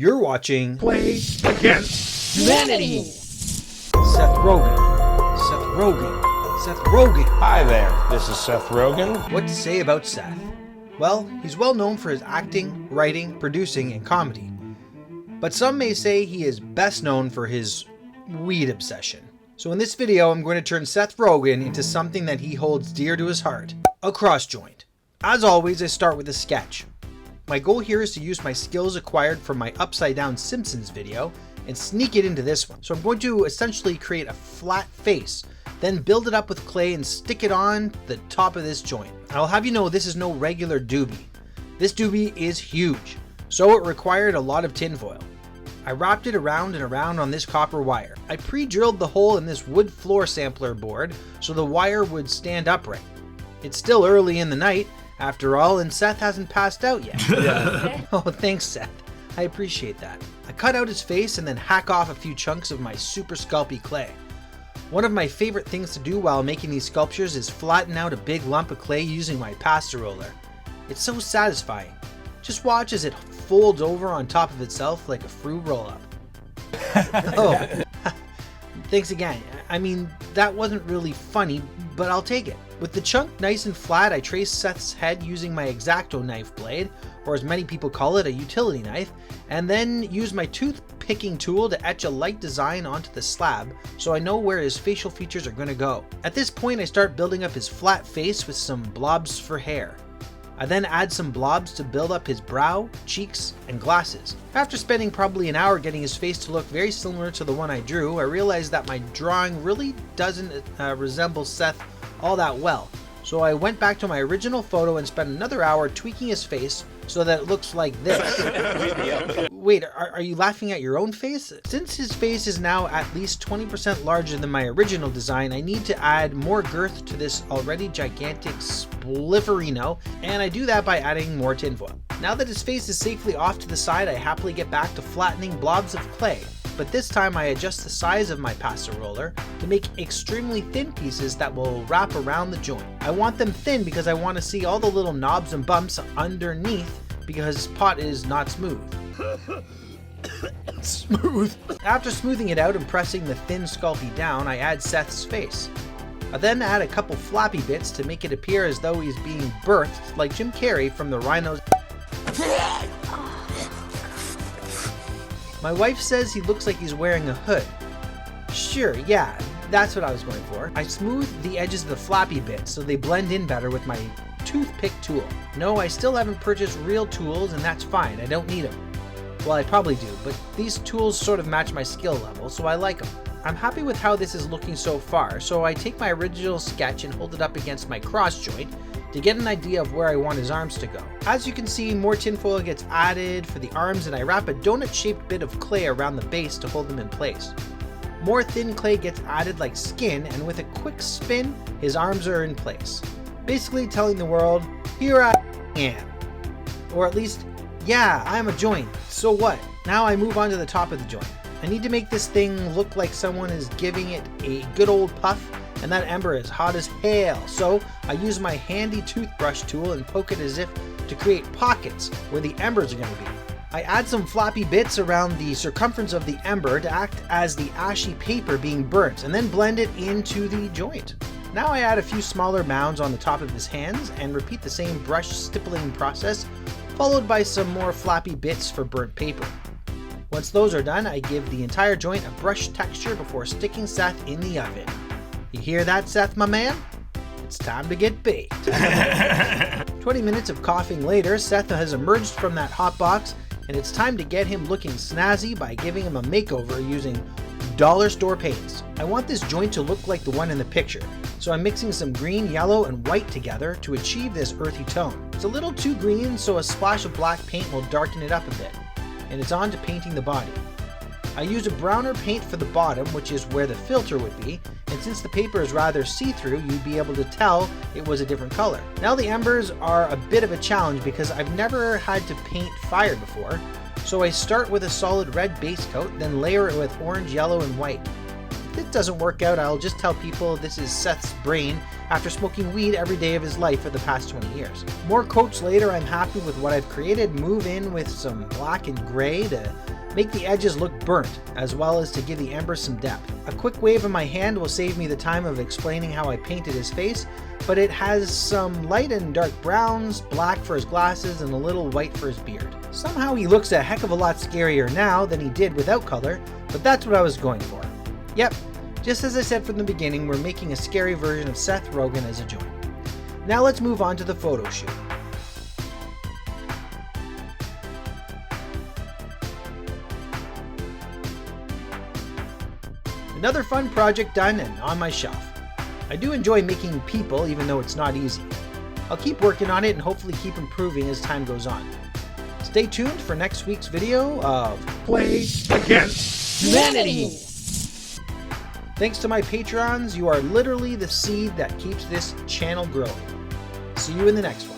You're watching Play Against Humanity. Seth Rogen. Seth Rogen. Seth Rogen. Hi there, this is Seth Rogen. What to say about Seth? Well, he's well known for his acting, writing, producing, and comedy. But some may say he is best known for his weed obsession. So in this video, I'm going to turn Seth Rogen into something that he holds dear to his heart: a cross joint. As always, I start with a sketch. My goal here is to use my skills acquired from my upside down Simpsons video and sneak it into this one. So I'm going to essentially create a flat face, then build it up with clay and stick it on the top of this joint. I'll have you know this is no regular doobie. This doobie is huge, so it required a lot of tinfoil. I wrapped it around and around on this copper wire. I pre-drilled the hole in this wood floor sampler board so the wire would stand upright. It's still early in the night, after all, and Seth hasn't passed out yet. Oh, thanks, Seth. I appreciate that. I cut out his face and then hack off a few chunks of my Super Sculpey clay. One of my favorite things to do while making these sculptures is flatten out a big lump of clay using my pasta roller. It's so satisfying. Just watch as it folds over on top of itself like a fruit roll-up. Oh, thanks again. I mean, that wasn't really funny, but I'll take it. With the chunk nice and flat, I traced Seth's head using my X-Acto knife blade, or as many people call it, a utility knife, and then used my tooth-picking tool to etch a light design onto the slab so I know where his facial features are going to go. At this point, I start building up his flat face with some blobs for hair. I then add some blobs to build up his brow, cheeks, and glasses. After spending probably an hour getting his face to look very similar to the one I drew, I realized that my drawing really doesn't resemble Seth all that well. So I went back to my original photo and spent another hour tweaking his face so that it looks like this. Wait, are you laughing at your own face? Since his face is now at least 20% larger than my original design, I need to add more girth to this already gigantic splifferino, and I do that by adding more tinfoil. Now that his face is safely off to the side, I happily get back to flattening blobs of clay. But this time I adjust the size of my pasta roller to make extremely thin pieces that will wrap around the joint. I want them thin because I want to see all the little knobs and bumps underneath because this pot is not smooth. Smooth. After smoothing it out and pressing the thin Sculpey down, I add Seth's face. I then add a couple flappy bits to make it appear as though he's being birthed like Jim Carrey from the Rhino's. My wife says he looks like he's wearing a hood. Sure, yeah, that's what I was going for. I smooth the edges of the flappy bits so they blend in better with my toothpick tool. No, I still haven't purchased real tools, and that's fine, I don't need them. Well, I probably do, but these tools sort of match my skill level, so I like them. I'm happy with how this is looking so far, so I take my original sketch and hold it up against my cross joint to get an idea of where I want his arms to go. As you can see, more tinfoil gets added for the arms, and I wrap a donut-shaped bit of clay around the base to hold them in place. More thin clay gets added like skin, and with a quick spin, his arms are in place. Basically telling the world, here I am. Or at least, yeah, I'm a joint, so what? Now I move on to the top of the joint. I need to make this thing look like someone is giving it a good old puff, and that ember is hot as hell, so I use my handy toothbrush tool and poke it as if to create pockets where the embers are going to be. I add some floppy bits around the circumference of the ember to act as the ashy paper being burnt, and then blend it into the joint. Now I add a few smaller mounds on the top of his hands and repeat the same brush stippling process, followed by some more floppy bits for burnt paper. Once those are done, I give the entire joint a brush texture before sticking Seth in the oven. You hear that, Seth, my man? It's time to get baked. 20 minutes of coughing later, Seth has emerged from that hot box, and it's time to get him looking snazzy by giving him a makeover using dollar store paints. I want this joint to look like the one in the picture, so I'm mixing some green, yellow, and white together to achieve this earthy tone. It's a little too green, so a splash of black paint will darken it up a bit, and it's on to painting the body. I used a browner paint for the bottom, which is where the filter would be, and since the paper is rather see-through, you'd be able to tell it was a different color. Now the embers are a bit of a challenge because I've never had to paint fire before, so I start with a solid red base coat, then layer it with orange, yellow, and white. it doesn't work out, I'll just tell people this is Seth's brain after smoking weed every day of his life for the past 20 years. More quotes later, I'm happy with what I've created. Move in with some black and gray to make the edges look burnt, as well as to give the embers some depth. A quick wave of my hand will save me the time of explaining how I painted his face, but it has some light and dark browns, black for his glasses, and a little white for his beard. Somehow he looks a heck of a lot scarier now than he did without color, but that's what I was going for. Yep, just as I said from the beginning, we're making a scary version of Seth Rogen as a joint. Now let's move on to the photo shoot. Another fun project done and on my shelf. I do enjoy making people, even though it's not easy. I'll keep working on it and hopefully keep improving as time goes on. Stay tuned for next week's video of Play Against Humanity. Thanks to my Patrons, you are literally the seed that keeps this channel growing. See you in the next one.